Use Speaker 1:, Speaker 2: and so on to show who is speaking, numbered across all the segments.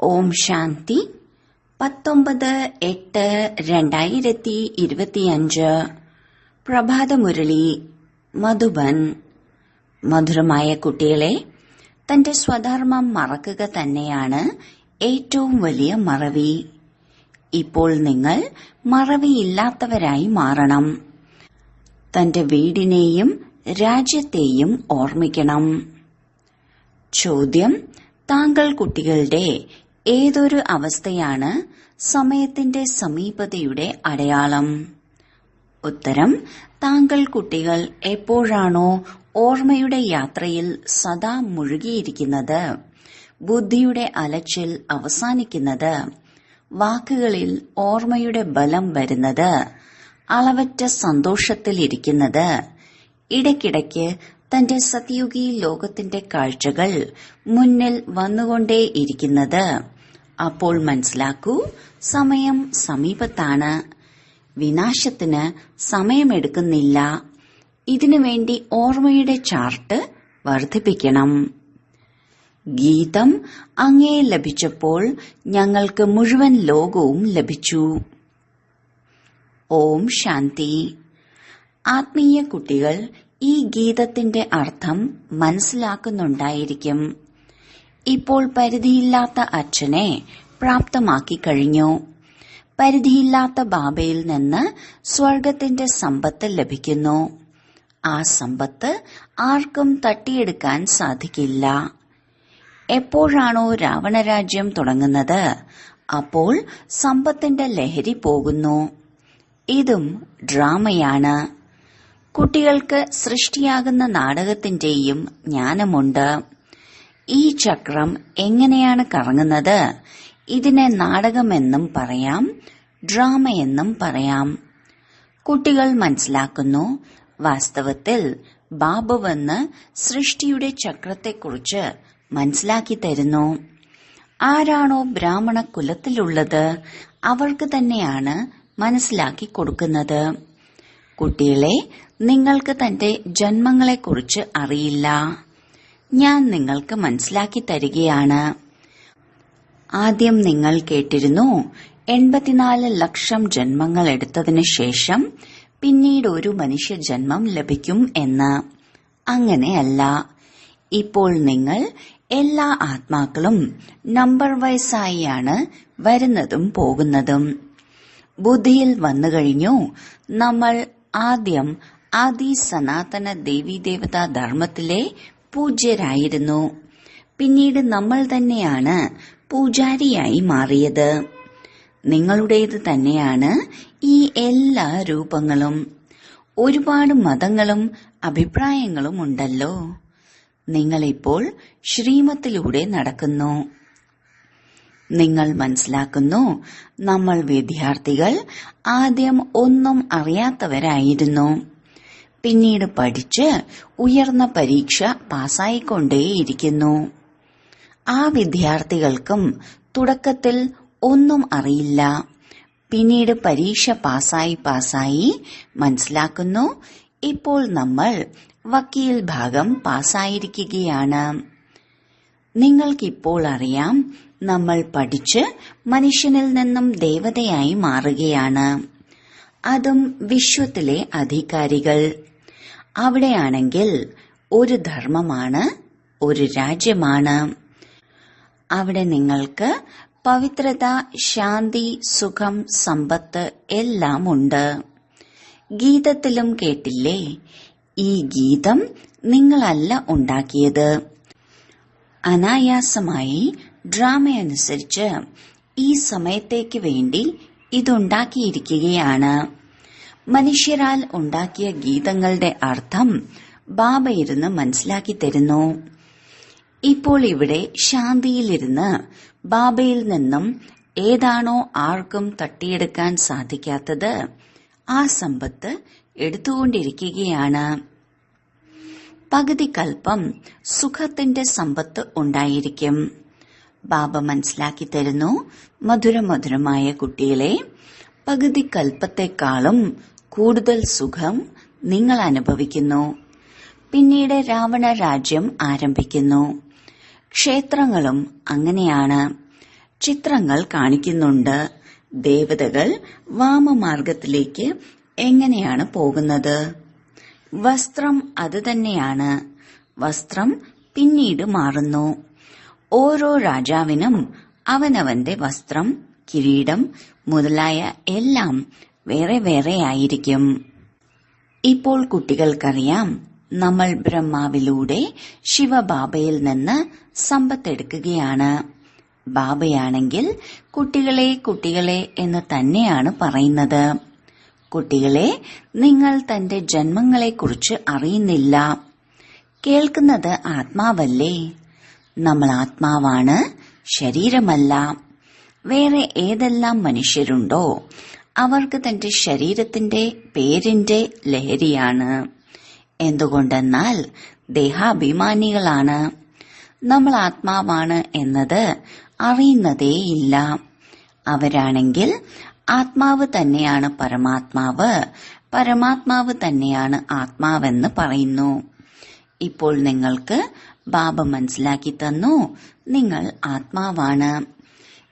Speaker 1: ഓം ശാന്തി 19/8/2025 പ്രഭാതമുരളി മധുബൻ. മധുരമായ കുട്ടികളെ, തന്റെ സ്വധർമ്മം മറക്കുക തന്നെയാണ് ഏറ്റവും വലിയ മറവി. ഇപ്പോൾ നിങ്ങൾ മറവിയില്ലാത്തവരായി മാറണം. തന്റെ വീടിനെയും രാജ്യത്തെയും ഓർമ്മിക്കണം. ചോദ്യം: താങ്കൾ കുട്ടികളുടെ ഏതൊരു അവസ്ഥയാണ് സമയത്തിന്റെ സമീപതയുടെ അടയാളം? ഉത്തരം: താങ്കൾ കുട്ടികൾ എപ്പോഴാണോ ഓർമ്മയുടെ യാത്രയിൽ സദാ മുഴുകിയിരിക്കുന്നത്, ബുദ്ധിയുടെ അലച്ചിൽ അവസാനിക്കുന്നത്, വാക്കുകളിൽ ഓർമ്മയുടെ ബലം വരുന്നത്, അളവറ്റ സന്തോഷത്തിലിരിക്കുന്നത്, ഇടയ്ക്കിടയ്ക്ക് തന്റെ സത്യുഗി ലോകത്തിന്റെ കാഴ്ചകൾ മുന്നിൽ വന്നുകൊണ്ടേയിരിക്കുന്നത്, അപ്പോൾ മനസ്സിലാക്കൂ, സമയം സമീപത്താണ്. വിനാശത്തിന് സമയമെടുക്കുന്നില്ല. ഇതിനുവേണ്ടി ഓർമ്മയുടെ ചാർട്ട് വർദ്ധിപ്പിക്കണം. ഗീതം അങ്ങേ ലഭിച്ചപ്പോൾ ഞങ്ങൾക്ക് മുഴുവൻ ലോകവും ലഭിച്ചു. ഓം ശാന്തി. ആത്മീയ കുട്ടികൾ ഈ ഗീതത്തിന്റെ അർത്ഥം മനസ്സിലാക്കുന്നുണ്ടായിരിക്കും. ഇപ്പോൾ പരിധിയില്ലാത്ത അച്ഛനെ പ്രാപ്തമാക്കി കഴിഞ്ഞു. പരിധിയില്ലാത്ത ബാബയിൽ നിന്ന് സ്വർഗത്തിന്റെ സമ്പത്ത് ലഭിക്കുന്നു. ആ സമ്പത്ത് ആർക്കും തട്ടിയെടുക്കാൻ സാധിക്കില്ല. എപ്പോഴാണോ രാവണരാജ്യം തുടങ്ങുന്നത്, അപ്പോൾ സമ്പത്തിന്റെ ലഹരി പോകുന്നു. ഇതും ഡ്രാമയാണ്. കുട്ടികൾക്ക് സൃഷ്ടിയാകുന്ന നാടകത്തിന്റെയും ജ്ഞാനമുണ്ട്. ഈ ചക്രം എങ്ങനെയാണ് കറങ്ങുന്നത്? ഇതിനെ നാടകമെന്നും പറയാം, ഡ്രാമയെന്നും പറയാം. കുട്ടികൾ മനസ്സിലാക്കുന്നു, വാസ്തവത്തിൽ ബാബ വന്ന് സൃഷ്ടിയുടെ ചക്രത്തെക്കുറിച്ച് മനസ്സിലാക്കി തരുന്നു. ആരാണോ ബ്രാഹ്മണ കുലത്തിലുള്ളത് അവർക്ക് തന്നെയാണ് മനസ്സിലാക്കി കൊടുക്കുന്നത്. കുട്ടികളെ, നിങ്ങൾക്ക് തന്റെ ജന്മങ്ങളെക്കുറിച്ച് അറിയില്ല. ഞാൻ നിങ്ങൾക്ക് മനസ്സിലാക്കി തരികയാണ്. ആദ്യം നിങ്ങൾ കേട്ടിരുന്നു 84 ലക്ഷം ജന്മങ്ങൾ എടുത്തതിനു ശേഷം പിന്നീട് ഒരു മനുഷ്യജന്മം ലഭിക്കും എന്ന്. അങ്ങനെയല്ല. ഇപ്പോൾ നിങ്ങൾ എല്ലാ ആത്മാക്കളും നമ്പർ വൈസായാണ് വരുന്നതും പോകുന്നതും. ബുദ്ധിയിൽ വന്നുകഴിഞ്ഞു, നമ്മൾ ആദ്യം ആദി സനാതന ദേവീദേവതാ ധർമ്മത്തിലെ പൂജ്യരായിരുന്നു. പിന്നീട് നമ്മൾ തന്നെയാണ് പൂജാരിയായി മാറിയത്. നിങ്ങളുടേത് തന്നെയാണ് ഈ എല്ലാ രൂപങ്ങളും. ഒരുപാട് മതങ്ങളും അഭിപ്രായങ്ങളും ഉണ്ടല്ലോ. നിങ്ങളിപ്പോൾ ശ്രീമത്തിലൂടെ നടക്കുന്നു. നിങ്ങൾ മനസ്സിലാക്കുന്നു, നമ്മൾ വിദ്യാർത്ഥികൾ ആദ്യം ഒന്നും അറിയാത്തവരായിരുന്നു. പിന്നീട് പഠിച്ച് ഉയർന്ന പരീക്ഷ പാസ്സായിക്കൊണ്ടേയിരിക്കുന്നു. ആ വിദ്യാർത്ഥികൾക്കും തുടക്കത്തിൽ ഒന്നും അറിയില്ല. പിന്നീട് പരീക്ഷ പാസ്സായി മനസ്സിലാക്കുന്നു, ഇപ്പോൾ നമ്മൾ വക്കീൽ ഭാഗം പാസ്സായിരിക്കുകയാണ്. നിങ്ങൾക്കിപ്പോൾ അറിയാം, നമ്മൾ പഠിച്ച് മനുഷ്യനിൽ നിന്നും ദേവതയായി മാറുകയാണ്. അതും വിശ്വത്തിലെ അധികാരികൾ. അവിടെയാണെങ്കിൽ ഒരു ധർമ്മമാണ്, ഒരു രാജ്യമാണ്. അവിടെ നിങ്ങൾക്ക് പവിത്രത, ശാന്തി, സുഖം, സമ്പത്ത് എല്ലാം ഉണ്ട്. ഗീതത്തിലും കേട്ടില്ലേ, ഈ ഗീതം നിങ്ങളല്ല ഉണ്ടാക്കിയത്. അനായാസമായി ഡ്രാമയനുസരിച്ച് ഈ സമയത്തേക്ക് വേണ്ടി ഇതുണ്ടാക്കിയിരിക്കുകയാണ്. മനുഷ്യരാൽ ഉണ്ടാക്കിയ ഗീതങ്ങളുടെ അർത്ഥം ബാബ ഇരുന്ന് മനസ്സിലാക്കി തരുന്നു. ഇപ്പോൾ ഇവിടെ ശാന്തിയിലിരുന്ന് ബാബയിൽ നിന്നും ഏതാണോ ആർക്കും തട്ടിയെടുക്കാൻ സാധിക്കാത്തത്, ആ സമ്പത്ത് എടുത്തുകൊണ്ടിരിക്കുകയാണ്. പകുതി കൽപ്പം സുഖത്തിന്റെ സമ്പത്ത് ഉണ്ടായിരിക്കും. ബാബ മനസ്സിലാക്കി തരുന്നു, മധുരമധുരമായ കുട്ടികളെ, പകുതി കൽപ്പത്തെക്കാളും കൂടുതൽ സുഖം നിങ്ങൾ അനുഭവിക്കുന്നു. പിന്നീട് രാവണ രാജ്യം ആരംഭിക്കുന്നു. ക്ഷേത്രങ്ങളും അങ്ങനെയാണ്. ചിത്രങ്ങൾ കാണിക്കുന്നുണ്ട്. ദേവതകൾ വാമമാർഗത്തിലേക്ക് എങ്ങനെയാണ് പോകുന്നത്? വസ്ത്രം അതുതന്നെയാണ്. വസ്ത്രം പിന്നീട് മാറുന്നു. ഓരോ രാജാവിനും അവനവന്റെ വസ്ത്രം, കിരീടം മുതലായ എല്ലാം വേറെ വേറെ ആയിരിക്കും. ഇപ്പോൾ കുട്ടികൾക്കറിയാം, നമ്മൾ ബ്രഹ്മാവിലൂടെ ശിവബാബയിൽ നിന്ന് സമ്പത്തെടുക്കുകയാണ്. ബാബയാണെങ്കിൽ കുട്ടികളെ കുട്ടികളെ എന്ന് തന്നെയാണ് പറയുന്നത്. കുട്ടികളെ, നിങ്ങൾ തന്റെ ജന്മങ്ങളെക്കുറിച്ച് അറിയുന്നില്ല. കേൾക്കുന്നത് ആത്മാവല്ലേ? നമ്മൾ ആത്മാവാണ്, ശരീരമല്ല. വേറെ ഏതെല്ലാം മനുഷ്യരുണ്ടോ അവർക്ക് തന്റെ ശരീരത്തിന്റെ പേരിന്റെ ലഹരിയാണ്. എന്തുകൊണ്ടെന്നാൽ ദേഹാഭിമാനികളാണ്. നമ്മൾ ആത്മാവാണ് എന്നത് അറിയുന്നതേയില്ല. അവരാണെങ്കിൽ ആത്മാവ് തന്നെയാണ് പരമാത്മാവ്, പരമാത്മാവ് തന്നെയാണ് ആത്മാവെന്ന് പറയുന്നു. ഇപ്പോൾ നിങ്ങൾക്ക് ബാബ മനസ്സിലാക്കി തന്നു, നിങ്ങൾ ആത്മാവാണ്.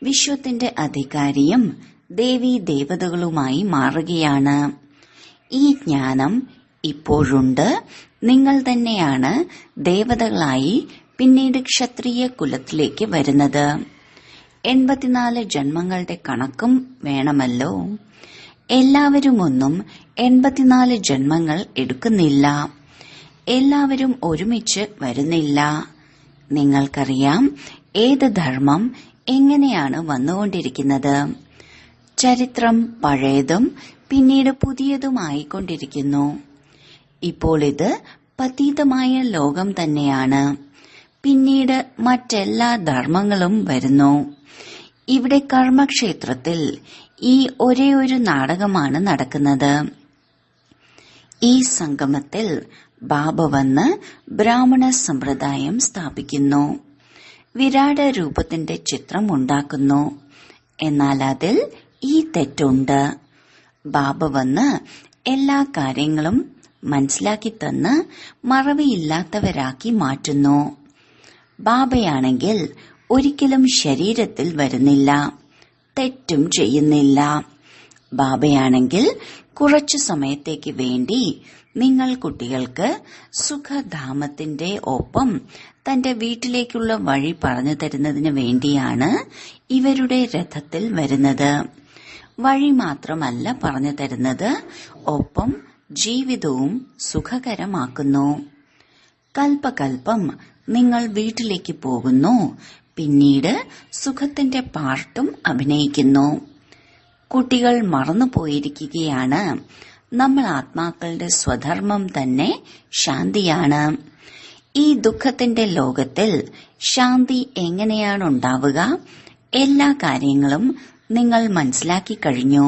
Speaker 1: വിശ്വത്തിന്റെ അധികാരിയും ദേവീ ദേവതകളുമായി മാറുകയാണ്. ഈ ജ്ഞാനം ഇപ്പോഴുണ്ട്. നിങ്ങൾ തന്നെയാണ് ദേവതകളായി പിന്നീട് ക്ഷത്രിയ കുലത്തിലേക്ക് വരുന്നത്. 84 ജന്മങ്ങളുടെ കണക്കും വേണമല്ലോ. എല്ലാവരും ഒന്നും 84 ജന്മങ്ങൾ എടുക്കുന്നില്ല. എല്ലാവരും ഒരുമിച്ച് വരുന്നില്ല. നിങ്ങൾക്കറിയാം ഏത് ധർമ്മം എങ്ങനെയാണ് വന്നുകൊണ്ടിരിക്കുന്നത്. ചരിത്രം പഴയതും പിന്നീട് പുതിയതുമായിക്കൊണ്ടിരിക്കുന്നു. ഇപ്പോൾ ഇത് പതീതമായ ലോകം തന്നെയാണ്. പിന്നീട് മറ്റെല്ലാ ധർമ്മങ്ങളും വരുന്നു. ഇവിടെ കർമ്മക്ഷേത്രത്തിൽ ഈ ഒരേ ഒരു നാടകമാണ് നടക്കുന്നത്. ഈ സംഗമത്തിൽ ബാബ വന്ന് ബ്രാഹ്മണ സമ്പ്രദായം സ്ഥാപിക്കുന്നു. വിരാട രൂപത്തിന്റെ ചിത്രം ഉണ്ടാക്കുന്നു. എന്നാൽ അതിൽ ഈ തെറ്റുണ്ട്. ബാബ വന്ന് എല്ലാ കാര്യങ്ങളും മനസ്സിലാക്കി തന്ന് മറവിയില്ലാത്തവരാക്കി മാറ്റുന്നു. ബാബയാണെങ്കിൽ ഒരിക്കലും ശരീരത്തിൽ വരുന്നില്ല, തെറ്റും ചെയ്യുന്നില്ല. ബാബയാണെങ്കിൽ കുറച്ചു സമയത്തേക്ക് വേണ്ടി നിങ്ങൾ കുട്ടികൾക്ക് സുഖധാമത്തിന്റെ ഒപ്പം തന്റെ വീട്ടിലേക്കുള്ള വഴി പറഞ്ഞു തരുന്നതിന് വേണ്ടിയാണ് ഇവരുടെ രഥത്തിൽ വരുന്നത്. വഴി മാത്രമല്ല പറഞ്ഞു തരുന്നത്, ഒപ്പം ജീവിതവും സുഖകരമാക്കുന്നു. കൽപ്പകൽപ്പം നിങ്ങൾ വീട്ടിലേക്ക് പോകുന്നു, പിന്നീട് സുഖത്തിന്റെ പാർട്ടും അഭിനയിക്കുന്നു. കുട്ടികൾ മറന്നുപോയിരിക്കുകയാണ്, നമ്മൾ ആത്മാക്കളുടെ സ്വധർമ്മം തന്നെ ശാന്തിയാണ്. ഈ ദുഃഖത്തിന്റെ ലോകത്തിൽ ശാന്തി എങ്ങനെയാണ് ഉണ്ടാവുക? എല്ലാ കാര്യങ്ങളും നിങ്ങൾ മനസ്സിലാക്കി കഴിഞ്ഞു.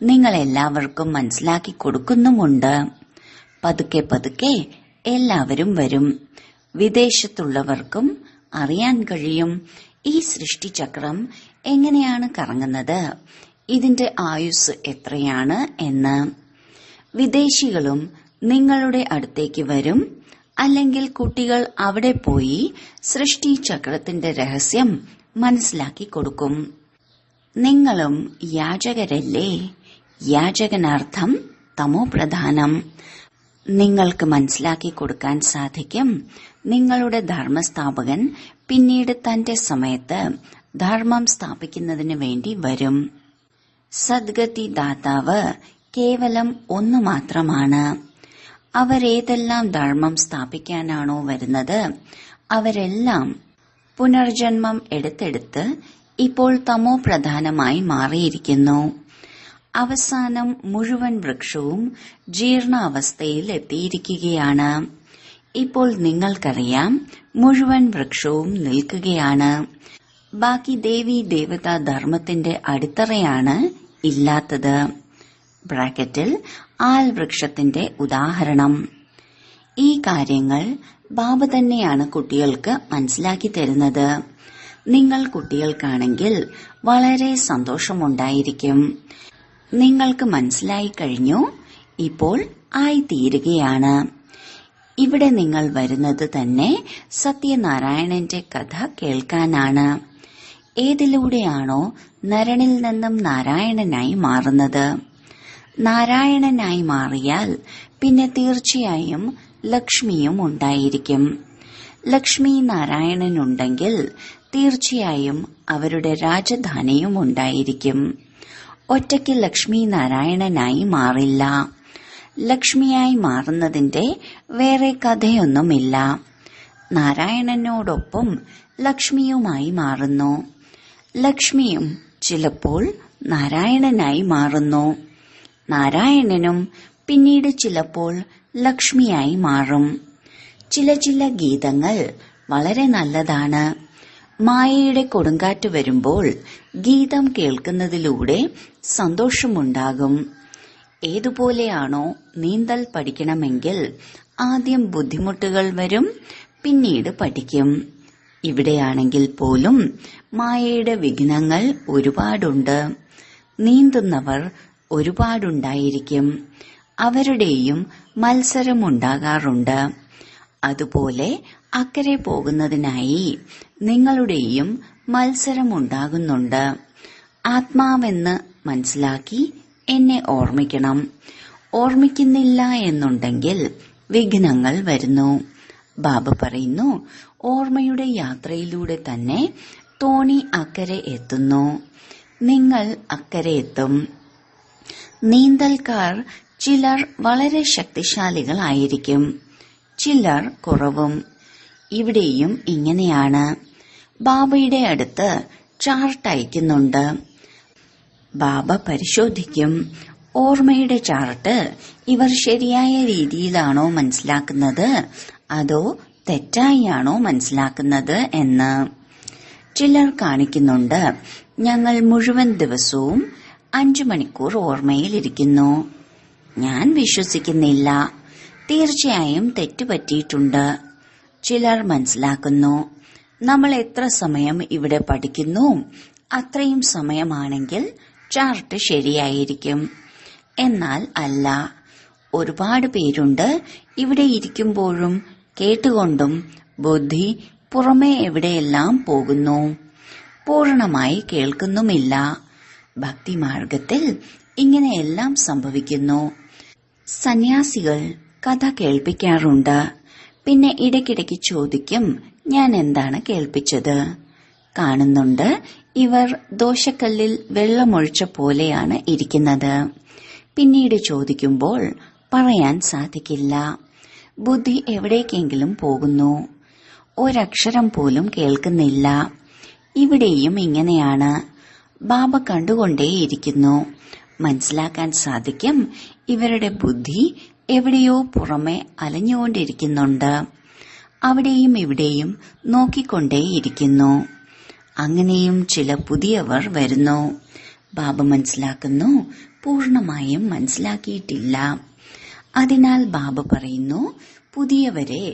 Speaker 1: നിങ്ങൾ എല്ലാവർക്കും മനസ്സിലാക്കി കൊടുക്കുന്നുമുണ്ട്. പതുക്കെ പതുക്കെ എല്ലാവരും വരും. വിദേശത്തുള്ളവർക്കും അറിയാൻ കഴിയും ഈ സൃഷ്ടിചക്രം എങ്ങനെയാണ് കറങ്ങുന്നത്, ഇതിന്റെ ആയുസ് എത്രയാണ് എന്ന്. വിദേശികളും നിങ്ങളുടെ അടുത്തേക്ക് വരും. അല്ലെങ്കിൽ കുട്ടികൾ അവിടെ പോയി സൃഷ്ടിചക്രത്തിന്റെ രഹസ്യം മനസ്സിലാക്കി കൊടുക്കും. നിങ്ങളും യാചകരല്ലേ? യാചകനർത്ഥം തമോപ്രധാനം. നിങ്ങൾക്ക് മനസ്സിലാക്കി കൊടുക്കാൻ സാധിക്കും. നിങ്ങളുടെ ധർമ്മസ്ഥാപകൻ പിന്നീട് തന്റെ സമയത്ത് ധർമ്മം സ്ഥാപിക്കുന്നതിന് വേണ്ടി വരും. സദ്ഗതി ദാതാവ് കേവലം ഒന്നു മാത്രമാണ്. അവരേതെല്ലാം ധർമ്മം സ്ഥാപിക്കാനാണോ വരുന്നത്, അവരെല്ലാം പുനർജന്മം എടുത്തെടുത്ത് ഇപ്പോൾ തമോ പ്രധാനമായി മാറിയിരിക്കുന്നു. അവസാനം മുഴുവൻ വൃക്ഷവും ജീർണാവസ്ഥയിൽ എത്തിയിരിക്കുകയാണ്. ഇപ്പോൾ നിങ്ങൾക്കറിയാം, മുഴുവൻ വൃക്ഷവും നിൽക്കുകയാണ്. ബാക്കി ദേവീ ദേവതാ ധർമ്മത്തിന്റെ അടിത്തറയാണ് ഇല്ലാത്തത്. ബ്രാക്കറ്റിൽ ആൽ വൃക്ഷത്തിന്റെ ഉദാഹരണം. ഈ കാര്യങ്ങൾ ബാബ തന്നെയാണ് കുട്ടികൾക്ക് മനസ്സിലാക്കി തരുന്നത്. നിങ്ങൾ കുട്ടികൾക്കാണെങ്കിൽ വളരെ സന്തോഷമുണ്ടായിരിക്കും. നിങ്ങൾക്ക് മനസ്സിലായി കഴിഞ്ഞു, ഇപ്പോൾ ആയിത്തീരുകയാണ്. ഇവിടെ നിങ്ങൾ വരുന്നത് തന്നെ സത്യനാരായണന്റെ കഥ കേൾക്കാനാണ്. ഏതിലൂടെയാണോ നരനിൽ നിന്നും നാരായണനായി മാറുന്നത്. നാരായണനായി മാറിയാൽ പിന്നെ തീർച്ചയായും ലക്ഷ്മിയും ഉണ്ടായിരിക്കും. ലക്ഷ്മി നാരായണനുണ്ടെങ്കിൽ തീർച്ചയായും അവരുടെ രാജധാനിയും ഉണ്ടായിരിക്കും. ഒറ്റയ്ക്ക് ലക്ഷ്മി നാരായണനായി മാറില്ല. ലക്ഷ്മിയായി മാറുന്നതിന്റെ വേറെ കഥയൊന്നുമില്ല. നാരായണനോടൊപ്പം ലക്ഷ്മിയുമായി മാറുന്നു. ലക്ഷ്മിയും ചിലപ്പോൾ നാരായണനായി മാറുന്നു. നാരായണനും പിന്നീട് ചിലപ്പോൾ ലക്ഷ്മിയായി മാറും. ചില ഗീതങ്ങൾ വളരെ നല്ലതാണ്. മായയുടെ കൊടുങ്കാറ്റ് വരുമ്പോൾ ഗീതം കേൾക്കുന്നതിലൂടെ സന്തോഷമുണ്ടാകും. ഏതുപോലെയാണോ നീന്തൽ പഠിക്കണമെങ്കിൽ ആദ്യം ബുദ്ധിമുട്ടുകൾ വരും, പിന്നീട് പഠിക്കും. ഇവിടെയാണെങ്കിൽ പോലും മായയുടെ വിഘ്നങ്ങൾ ഒരുപാടുണ്ട്. നീന്തുന്നവർ ഒരുപാടുണ്ടായിരിക്കും. അവരുടെയും മത്സരമുണ്ടാകാറുണ്ട്. അതുപോലെ അക്കരെ പോകുന്നതിനായി നിങ്ങളുടെയും മത്സരമുണ്ടാകുന്നുണ്ട്. ആത്മാവെന്ന് മനസ്സിലാക്കി എന്നെ ഓർമ്മിക്കണം. ഓർമ്മിക്കുന്നില്ല എന്നുണ്ടെങ്കിൽ വിഘ്നങ്ങൾ വരുന്നു. ബാബ പറയുന്നു, ഓർമ്മയുടെ യാത്രയിലൂടെ തന്നെ തോണി അക്കരെ എത്തുന്നു. നിങ്ങൾ അക്കരെ എത്തും. നീന്തൽക്കാർ ചിലർ വളരെ ശക്തിശാലികളായിരിക്കും, ചിലർ കുറവും. ഇവിടെയും ഇങ്ങനെയാണ്. ബാബയുടെ അടുത്ത് ചാർട്ട് അയക്കുന്നുണ്ട്. ബാബ പരിശോധിക്കും. ഓർമ്മയുടെ ചാർട്ട് ഇവർ ശരിയായ രീതിയിലാണോ മനസ്സിലാക്കുന്നത് അതോ തെറ്റായിയാണോ മനസ്സിലാക്കുന്നത് എന്ന്. ചിലർ കാണിക്കുന്നുണ്ട്, ഞങ്ങൾ മുഴുവൻ ദിവസവും 5 മണിക്കൂർ ഓർമ്മയിലിരിക്കുന്നു. ഞാൻ വിശ്വസിക്കുന്നില്ല. തീർച്ചയായും തെറ്റുപറ്റിയിട്ടുണ്ട്. ചിലർ മനസ്സിലാക്കുന്നു, നമ്മൾ എത്ര സമയം ഇവിടെ പഠിക്കുന്നു അത്രയും സമയമാണെങ്കിൽ ചാർട്ട് ശരിയായിരിക്കും. എന്നാൽ അല്ല. ഒരുപാട് പേരുണ്ട് ഇവിടെ ഇരിക്കുമ്പോഴും കേട്ടുകൊണ്ടും ബുദ്ധി പുറമെ എവിടെയെല്ലാം പോകുന്നു, പൂർണമായി കേൾക്കുന്നുമില്ല. ഭക്തിമാർഗത്തിൽ ഇങ്ങനെയെല്ലാം സംഭവിക്കുന്നു. സന്യാസികൾ കഥ കേൾപ്പിക്കാറുണ്ട്. പിന്നെ ഇടയ്ക്കിടയ്ക്ക് ചോദിക്കും, ഞാൻ എന്താണ് കേൾപ്പിച്ചത്? കാണുന്നുണ്ട്, ഇവർ ദോശക്കല്ലിൽ വെള്ളമൊഴിച്ച പോലെയാണ് ഇരിക്കുന്നത്. പിന്നീട് ചോദിക്കുമ്പോൾ പറയാൻ സാധിക്കില്ല. ബുദ്ധി എവിടേക്കെങ്കിലും പോകുന്നു. ഒരക്ഷരം പോലും കേൾക്കുന്നില്ല. ഇവിടെയും ഇങ്ങനെയാണ്. ബാബ കണ്ടുകൊണ്ടേയിരിക്കുന്നു. മനസ്സിലാക്കാൻ സാധിക്കും, ഇവരുടെ ബുദ്ധി എവിടെയോ പുറമെ അലഞ്ഞുകൊണ്ടിരിക്കുന്നുണ്ട്. അവിടെയും ഇവിടെയും നോക്കിക്കൊണ്ടേയിരിക്കുന്നു. അങ്ങനെയും ചില പുതിയവർ വരുന്നു. ബാബ മനസ്സിലാക്കുന്നു, പൂർണമായും മനസ്സിലാക്കിയിട്ടില്ല. അതിനാൽ ബാബ പറയുന്നു, പുതിയവരെ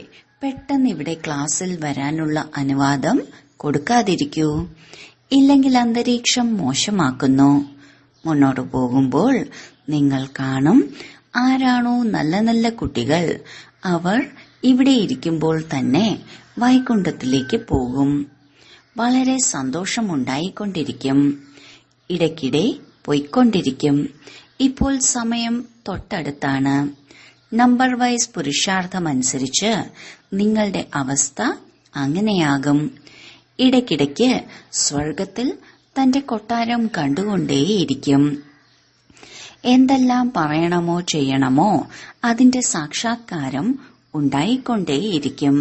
Speaker 1: പെട്ടെന്ന് ഇവിടെ ക്ലാസ്സിൽ വരാനുള്ള അനുവാദം കൊടുക്കാതിരിക്കൂ. ഇല്ലെങ്കിൽ അന്തരീക്ഷം മോശമാക്കുന്നു. മുന്നോട്ട് പോകുമ്പോൾ നിങ്ങൾ കാണും, ആരാണോ നല്ല നല്ല കുട്ടികൾ അവർ ഇവിടെ ഇരിക്കുമ്പോൾ തന്നെ വൈകുണ്ഠത്തിലേക്ക് പോകും. വളരെ സന്തോഷമുണ്ടായിക്കൊണ്ടിരിക്കും. ഇടയ്ക്കിടെ പോയിക്കൊണ്ടിരിക്കും. ഇപ്പോൾ സമയം തൊട്ടടുത്താണ്. നമ്പർ വൈസ് പുരുഷാർത്ഥമനുസരിച്ച് നിങ്ങളുടെ അവസ്ഥ അങ്ങനെയാകും. ഇടയ്ക്കിടയ്ക്ക് സ്വർഗത്തിൽ തന്റെ കൊട്ടാരം കണ്ടുകൊണ്ടേയിരിക്കും. എന്തെല്ലാം പറയണമോ ചെയ്യണമോ അതിന്റെ സാക്ഷാത്കാരം ഉണ്ടായിക്കൊണ്ടേയിരിക്കും.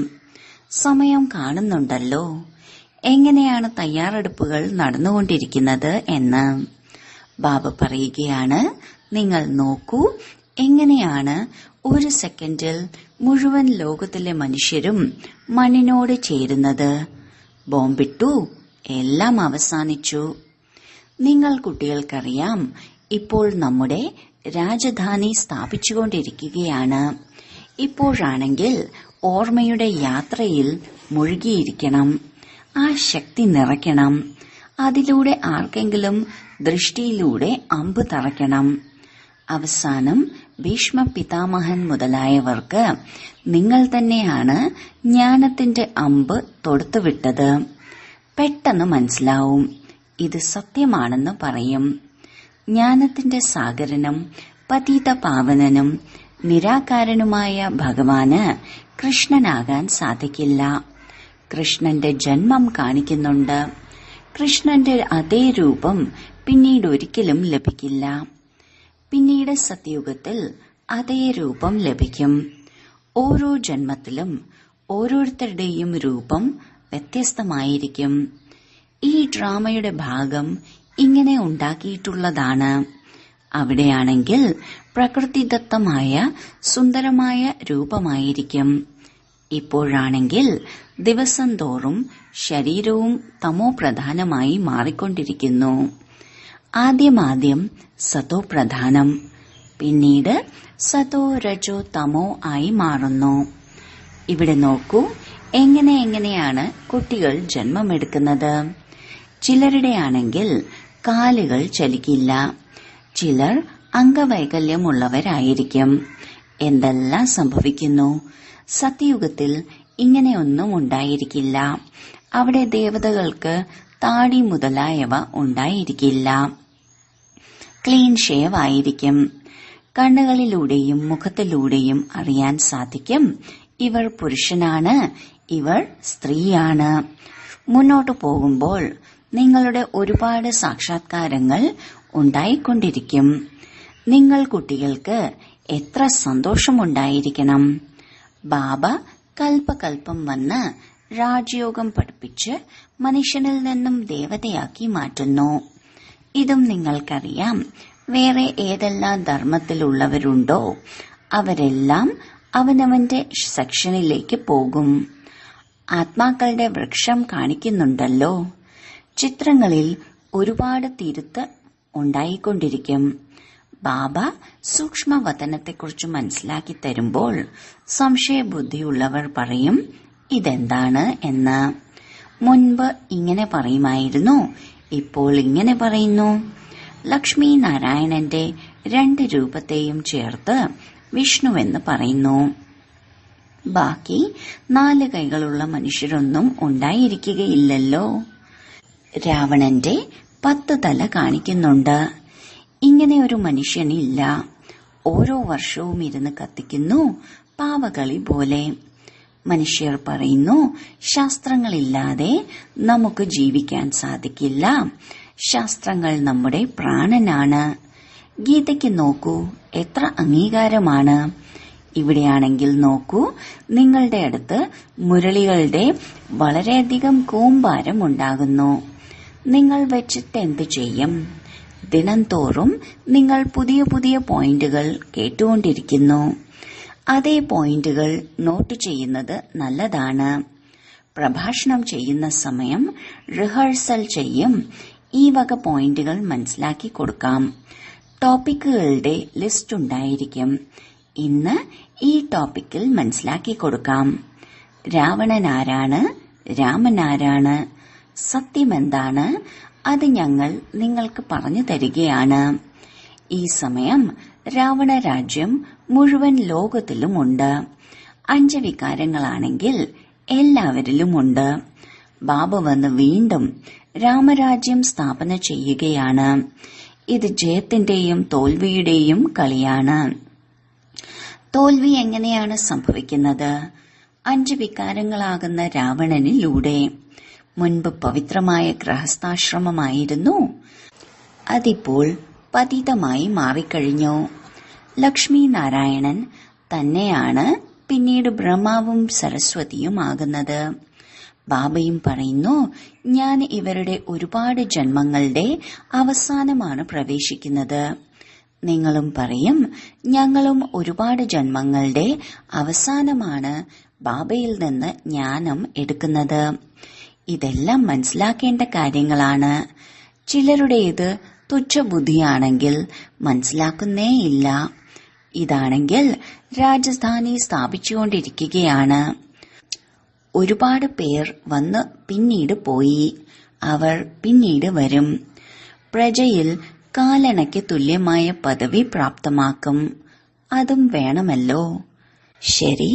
Speaker 1: സമയം കാണുന്നുണ്ടല്ലോ എങ്ങനെയാണ് തയ്യാറെടുപ്പുകൾ നടന്നുകൊണ്ടിരിക്കുന്നത് എന്ന്. ബാബ പറയുകയാണ്, നിങ്ങൾ നോക്കൂ എങ്ങനെയാണ് ഒരു സെക്കൻഡിൽ മുഴുവൻ ലോകത്തിലെ മനുഷ്യരും മണ്ണിനോട് ചേരുന്നത്. ബോംബിട്ടു, എല്ലാം അവസാനിച്ചു. നിങ്ങൾ കുട്ടികൾക്കറിയാം, ഇപ്പോൾ നമ്മുടെ രാജധാനി സ്ഥാപിച്ചുകൊണ്ടിരിക്കുകയാണ്. ഇപ്പോഴാണെങ്കിൽ ഓർമ്മയുടെ യാത്രയിൽ മുഴുകിയിരിക്കണം. ആ ശക്തി നിറയ്ക്കണം. അതിലൂടെ ആർക്കെങ്കിലും ദൃഷ്ടിയിലൂടെ അമ്പ് തറയ്ക്കണം. അവസാനം ഭീഷ്മ പിതാമഹൻ മുതലായവർക്ക് നിങ്ങൾ തന്നെയാണ് ജ്ഞാനത്തിന്റെ അമ്പ് തൊടുത്തുവിട്ടത്. പെട്ടെന്ന് മനസ്സിലാവും. ഇത് സത്യമാണെന്ന് പറയും. ജ്ഞാനത്തിന്റെ സാഗരനും പതിത പാവനനും നിരാകാരനുമായ ഭഗവാന് കൃഷ്ണനാകാൻ സാധിക്കില്ല. കൃഷ്ണന്റെ ജന്മം കാണിക്കുന്നുണ്ട്. കൃഷ്ണന്റെ അതേ രൂപം പിന്നീട് ഒരിക്കലും ലഭിക്കില്ല. പിന്നീട് സത്യയുഗത്തിൽ അതേ രൂപം ലഭിക്കും. ഓരോ ജന്മത്തിലും ഓരോരുത്തരുടെയും രൂപം വ്യത്യസ്തമായിരിക്കും. ഈ ഡ്രാമയുടെ ഭാഗം ഇങ്ങനെ ഉണ്ടാക്കിയിട്ടുള്ളതാണ്. അവിടെയാണെങ്കിൽ പ്രകൃതിദത്തമായ സുന്ദരമായ രൂപമായിരിക്കും. ഇപ്പോഴാണെങ്കിൽ ദിവസം തോറും ശരീരവും തമോ പ്രധാനമായി മാറിക്കൊണ്ടിരിക്കുന്നു. ആദ്യം സതോ പ്രധാനം, പിന്നീട് സതോ രജോ തമോ ആയി മാറുന്നു. ഇവിടെ നോക്കൂ, എങ്ങനെയാണ് കുട്ടികൾ ജന്മമെടുക്കുന്നത്. ചിലരുടെ ആണെങ്കിൽ കാലുകൾ ചലിക്കില്ല. ചിലർ അംഗവൈകല്യമുള്ളവരായിരിക്കും. എന്തെല്ലാം സംഭവിക്കുന്നു. സത്യയുഗത്തിൽ ഇങ്ങനെയൊന്നും ഉണ്ടായിരിക്കില്ല. അവിടെ ദേവതകൾക്ക് താടി മുതലായവ ഉണ്ടായിരിക്കില്ല. ക്ലീൻ ഷേവ് ആയിരിക്കും. കണ്ണുകളിലൂടെയും മുഖത്തിലൂടെയും അറിയാൻ സാധിക്കും ഇവർ പുരുഷനാണ്, ഇവർ സ്ത്രീയാണ്. മുന്നോട്ടു പോകുമ്പോൾ നിങ്ങളുടെ ഒരുപാട് സാക്ഷാത്കാരങ്ങൾ ഉണ്ടായിക്കൊണ്ടിരിക്കും. നിങ്ങൾ കുട്ടികൾക്ക് എത്ര സന്തോഷമുണ്ടായിരിക്കണം. ബാബ കൽപ്പകൽപ്പം വന്ന് രാജയോഗം പഠിപ്പിച്ച് മനുഷ്യനിൽ നിന്നും ദേവതയാക്കി മാറ്റുന്നു. ഇതും നിങ്ങൾക്കറിയാം. വേറെ ഏതെല്ലാം ധർമ്മത്തിലുള്ളവരുണ്ടോ അവരെല്ലാം അവനവന്റെ സെക്ഷനിലേക്ക് പോകും. ആത്മാക്കളുടെ വൃക്ഷം കാണിക്കുന്നുണ്ടല്ലോ. ചിത്രങ്ങളിൽ ഒരുപാട് തിരുത്ത് ഉണ്ടായിക്കൊണ്ടിരിക്കും. ബാബ സൂക്ഷ്മവതനത്തെക്കുറിച്ച് മനസ്സിലാക്കി തരുമ്പോൾ സംശയബുദ്ധിയുള്ളവർ പറയും ഇതെന്താണ് എന്ന്. മുൻപ് ഇങ്ങനെ പറയുമായിരുന്നു, ഇപ്പോൾ ഇങ്ങനെ പറയുന്നു. ലക്ഷ്മി നാരായണന്റെ 2 രൂപത്തെയും ചേർത്ത് വിഷ്ണുവെന്ന് പറയുന്നു. ബാക്കി 4 കൈകളുള്ള മനുഷ്യരൊന്നും ഉണ്ടായിരിക്കുകയില്ലല്ലോ. രാവണന്റെ 10 തല കാണിക്കുന്നുണ്ട്. ഇങ്ങനെ ഒരു മനുഷ്യനില്ല. ഓരോ വർഷവും ഇരുന്ന് കത്തിക്കുന്നു, പാവകളി പോലെ. മനുഷ്യർ പറയുന്നു ശാസ്ത്രങ്ങളില്ലാതെ നമുക്ക് ജീവിക്കാൻ സാധിക്കില്ല. ശാസ്ത്രങ്ങൾ നമ്മുടെ പ്രാണനാണ്. ഗീതയ്ക്ക് നോക്കൂ, എത്ര അംഗീകാരമാണ്. ഇവിടെയാണെങ്കിൽ നോക്കൂ, നിങ്ങളുടെ അടുത്ത് മുരളികളുടെ വളരെയധികം കൂമ്പാരം ഉണ്ടാകുന്നു. നിങ്ങൾ വെച്ചിട്ട് എന്തു ചെയ്യും? ദിനം തോറും നിങ്ങൾ പുതിയ പുതിയ പോയിന്റുകൾ കേട്ടുകൊണ്ടിരിക്കുന്നു. അതേ പോയിന്റുകൾ നോട്ട് ചെയ്യുന്നത് നല്ലതാണ്. പ്രഭാഷണം ചെയ്യുന്ന സമയം റിഹേഴ്സൽ ചെയ്യും. ഈ വക പോയിന്റുകൾ മനസ്സിലാക്കി കൊടുക്കാം. ടോപ്പിക്കുകളുടെ ലിസ്റ്റ് ഉണ്ടായിരിക്കും. ഇന്ന് ഈ ടോപ്പിക്കിൽ മനസ്സിലാക്കി കൊടുക്കാം. രാവണനാരാണ്, രാമനാരാണ്, സത്യമെന്താണ്, അത് ഞങ്ങൾ നിങ്ങൾക്ക് പറഞ്ഞു തരികയാണ്. ഈ സമയം രാവണ രാജ്യം മുഴുവൻ ലോകത്തിലുമുണ്ട്. 5 വികാരങ്ങളാണെങ്കിൽ എല്ലാവരിലുമുണ്ട്. ബാബ വന്ന് വീണ്ടും രാമരാജ്യം സ്ഥാപന ചെയ്യുകയാണ്. ഇത് ജയത്തിന്റെയും തോൽവിയുടെയും കളിയാണ്. തോൽവി എങ്ങനെയാണ് സംഭവിക്കുന്നത്? 5 വികാരങ്ങളാകുന്ന രാവണനിലൂടെ. മുൻപ് പവിത്രമായ ഗൃഹസ്ഥാശ്രമമായിരുന്നു, അതിപ്പോൾ പതിതമായി മാറിക്കഴിഞ്ഞു. ലക്ഷ്മി നാരായണൻ തന്നെയാണ് പിന്നീട് ബ്രഹ്മാവും സരസ്വതിയും ആകുന്നത്. ബാബയും പറയുന്നു, ഞാൻ ഇവരുടെ ഒരുപാട് ജന്മങ്ങളുടെ അവസാനമാണ് പ്രവേശിക്കുന്നത്. നിങ്ങളും പറയും, ഞങ്ങളും ഒരുപാട് ജന്മങ്ങളുടെ അവസാനമാണ് ബാബയിൽ നിന്ന് ജ്ഞാനം എടുക്കുന്നത്. ഇതെല്ലാം മനസ്സിലാക്കേണ്ട കാര്യങ്ങളാണ്. ചിലരുടേത് തുച്ഛബുദ്ധിയാണെങ്കിൽ മനസ്സിലാക്കുന്നേയില്ല. ഇതാണെങ്കിൽ രാജധാനി സ്ഥാപിച്ചുകൊണ്ടിരിക്കുകയാണ്. ഒരുപാട് പേർ വന്ന് പിന്നീട് പോയി. അവർ പിന്നീട് വരും. പ്രജയിൽ കാലണയ്ക്ക് തുല്യമായ പദവി പ്രാപ്തമാക്കും. അതും വേണമല്ലോ. ശരി,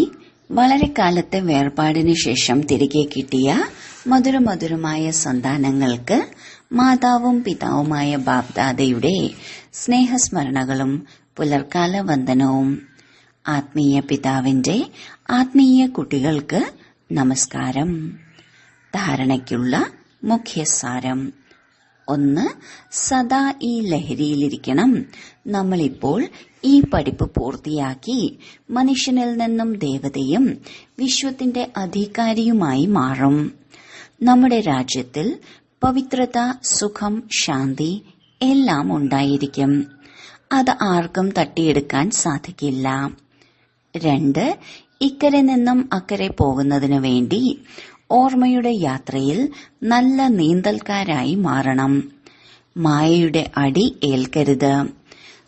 Speaker 1: വളരെ കാലത്തെ വേർപാടിനു ശേഷം തിരികെ കിട്ടിയ മധുരമധുരമായ സന്താനങ്ങൾക്ക് മാതാവും പിതാവുമായ ബാപ്ദാദയുടെ സ്നേഹസ്മരണകളും പുലർക്കാല വന്ദനവും. ആത്മീയ പിതാവിന്റെ ആത്മീയ കുട്ടികൾക്ക് നമസ്കാരം. ധാരണയ്ക്കുള്ള മുഖ്യസാരം. 1. സദാ ഈ ലഹരിയിലിരിക്കണം. നമ്മളിപ്പോൾ ഈ പഠിപ്പ് പൂർത്തിയാക്കി മനുഷ്യനിൽ നിന്നും ദേവതയും വിശ്വത്തിന്റെ അധികാരിയുമായി മാറും. നമ്മുടെ രാജ്യത്തിൽ പവിത്രത, സുഖം, ശാന്തി എല്ലാം ഉണ്ടായിരിക്കും. അത് ആർക്കും തട്ടിയെടുക്കാൻ സാധിക്കില്ല. 2. ഇക്കരെ നിന്നും അക്കരെ പോകുന്നതിനു വേണ്ടി ഓർമ്മയുടെ യാത്രയിൽ നല്ല നീന്തൽക്കാരായി മാറണം. മായയുടെ അടി ഏൽക്കരുത്.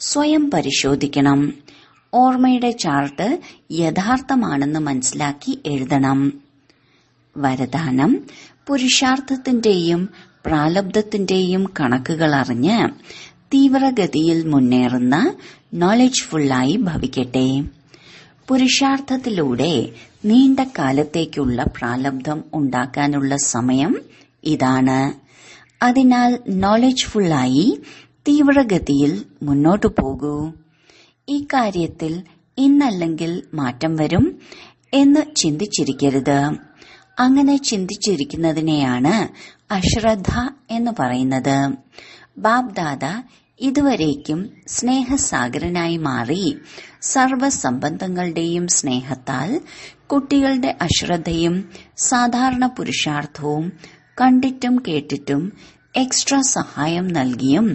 Speaker 1: സ്വയം പരിശോധിക്കണം. ഓർമ്മയുടെ ചാർട്ട് യഥാർത്ഥമാണെന്ന് മനസ്സിലാക്കി എഴുതണം. വരദാനം: പുരുഷാർത്ഥത്തിന്റെയും പ്രാലബ്ധത്തിന്റെയും കണക്കുകൾ അറിഞ്ഞ് തീവ്രഗതിയിൽ മുന്നേറുന്ന നോളജ്ഫുള്ളായി ഭവിക്കട്ടെ. പുരുഷാർത്ഥത്തിലൂടെ നീണ്ട കാലത്തേക്കുള്ള പ്രാലബ്ധം ഉണ്ടാക്കാനുള്ള സമയം ഇതാണ്. അതിനാൽ നോളജ്ഫുള്ളായി തീവ്രഗതിയിൽ മുന്നോട്ടു പോകൂ. ഈ കാര്യത്തിൽ ഇന്നല്ലെങ്കിൽ മാറ്റം വരും എന്ന് ചിന്തിച്ചിരിക്കരുത്. അങ്ങനെ ചിന്തിച്ചിരിക്കുന്നതിനെയാണ് അശ്രദ്ധ എന്ന് പറയുന്നത്. ബാപ്ദാദ ഇതുവരേക്കും സ്നേഹസാഗരനായി മാറി സർവസംബന്ധങ്ങളുടെയും സ്നേഹത്താൽ കുട്ടികളുടെ അശ്രദ്ധയും സാധാരണ പുരുഷാർത്ഥവും കണ്ടിട്ടും കേട്ടിട്ടും എക്സ്ട്രാ സഹായം നൽകിയും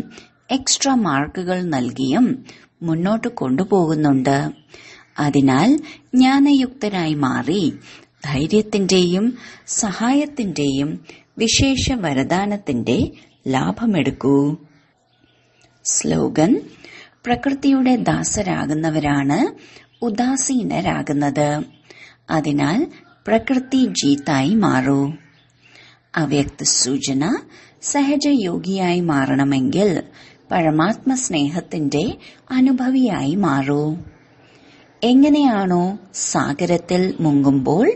Speaker 1: എക്സ്ട്രാ മാർക്കുകൾ നൽകിയും മുന്നോട്ട് കൊണ്ടുപോകുന്നുണ്ട്. അതിനാൽ ജ്ഞാനയുക്തരായി മാറി ധൈര്യത്തിന്റെയും സഹായത്തിന്റെയും വിശേഷ വരദാനത്തിന്റെ ലാഭമെടുക്കൂ. സ്ലോഗൻ: പ്രകൃതിയുടെ ദാസരാകുന്നവരാണ് ഉദാസീനരാകുന്നത്. അതിനാൽ പ്രകൃതി ജീത്തായി മാറൂ. അവ്യക്ത സൂചന: സഹജയോഗിയായി മാറണമെങ്കിൽ പരമാത്മ സ്നേഹത്തിന്റെ അനുഭവിയായി മാറൂ. എങ്ങനെയാണോ സാഗരത്തിൽ മുങ്ങുമ്പോൾ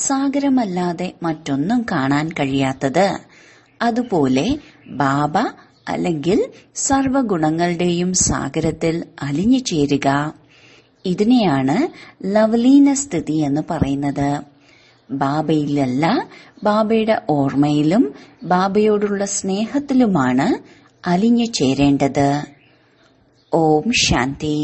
Speaker 1: സാഗരമല്ലാതെ മറ്റൊന്നും കാണാൻ കഴിയാത്തത്, അതുപോലെ ബാബ അല്ലെങ്കിൽ സർവഗുണങ്ങളുടെയും സാഗരത്തിൽ അലിഞ്ഞു ചേരുക. ഇതിനെയാണ് ലവലീന സ്ഥിതി എന്ന് പറയുന്നത്. ബാബയിലല്ല, ബാബയുടെ ഓർമ്മയിലും ബാബയോടുള്ള സ്നേഹത്തിലുമാണ് അലിഞ്ഞു ചേരേണ്ടത്. ഓം ശാന്തി.